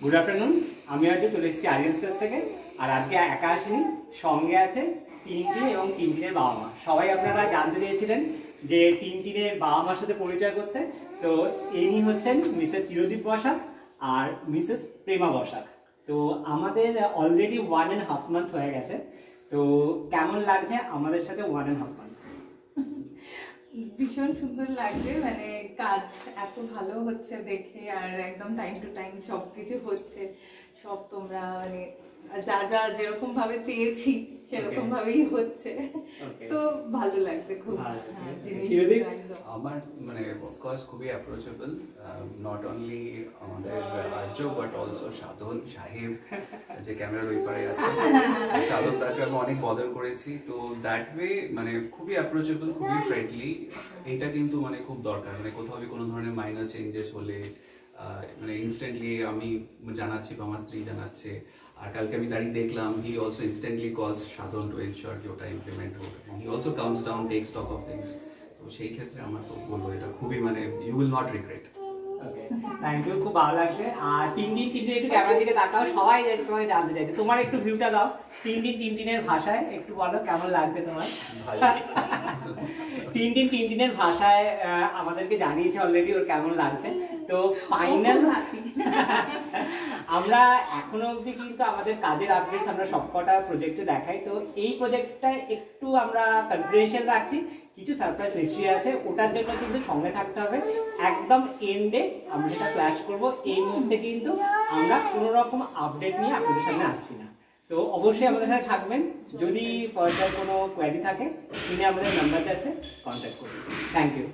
Good afternoon. আমি আজকে চলে এসেছি আরিয়ান স্টেজ থেকে। আর আজকে একা আসিনি, সঙ্গে আছে টিনটিন এবং টিনটিনের বাবা মা। সবাই আপনারা জানতে চেয়েছিলেন যে টিনটিনের বাবা মার সাথে পরিচয় করতে। তো ইনি হচ্ছেন মিস্টার চিরদীপ বসাক আর মিসেস প্রেমা বসাক। তো আমাদের অলরেডি 1.5 মান্থ হয়ে গেছে। তো কেমন লাগছে আমাদের সাথে 1.5 মান্থ? ভীষণ সুন্দর লাগছে, মানে কাজ এত ভালো হচ্ছে দেখে, আর একদম টাইম টু টাইম সবকিছু হচ্ছে। সব তোমরা মানে যা যা যেরকম ভাবে চেয়েছি সেরকম ভাবেই হচ্ছে। তো ভালো লাগছে খুব। আমার মানে অফকোর্স খুবই অ্যাপ্রোচেবল, নট অনলি আমাদের আর্য বাট অলসো সাধন সাহেব যে ক্যামেরার ওই পারে আছে। সাধন তাকে আমি অনেক বদল করেছি, তো দ্যাট ওয়ে মানে খুবই অ্যাপ্রোচেবল, খুবই ফ্রেন্ডলি। এইটা কিন্তু মানে খুব দরকার, মানে কোথাও কোনো ধরনের মাইনর চেঞ্জেস হলে মানে ইনস্ট্যান্টলি আমি জানাচ্ছি বা আমার স্ত্রী জানাচ্ছে। আর কালকে আমি দাঁড়িয়ে দেখলাম হি অলসো ইনস্ট্যান্টলি কলস সাধন টু এনশিওর কি ওটা ইমপ্লিমেন্ট হোক, এবং he also comes down take stock of things. তো সেই ক্ষেত্রে আমার তো বলবো এটা খুবই মানে you will not regret. Okay, thank you, খুব ভালো লাগছে। আর টিনটিন একটু ক্যামেরার দিকে তাকাও, সবাই জানতে চাইছে, তোমার একটু ভিউটা দাও টিনটিনের ভাষায়, একটু বলো কেমন লাগছে তোমার? টিনটিনের ভাষায় আমাদেরকে জানিয়েছে অলরেডি ওর কেমন লাগছে। তো ফাইনাল আমরা এখনো অবধি কিন্তু আমাদের কাজের আপডেটস আমরা সবকটা প্রজেক্টে দেখাই। তো এই প্রজেক্টটা একটু আমরা কনফিডেন্সিয়াল রাখছি, কিছু সারপ্রাইজ হিস্ট্রি আছে, ওটার জন্য কিন্তু সঙ্গে থাকতে হবে। একদম এন্ডে আমরা যেটা ফ্ল্যাশ করবো, এই মুহূর্তে কিন্তু আমরা কোনো রকম আপডেট নিয়ে আপনাদের সামনে আসছি না। তো অবশ্যই আমাদের সাথে থাকবেন। যদি ফার্দার কোনো কোয়ারি থাকে তিনি আমাদের নাম্বারটা আছে, কন্ট্যাক্ট করুন। Thank you.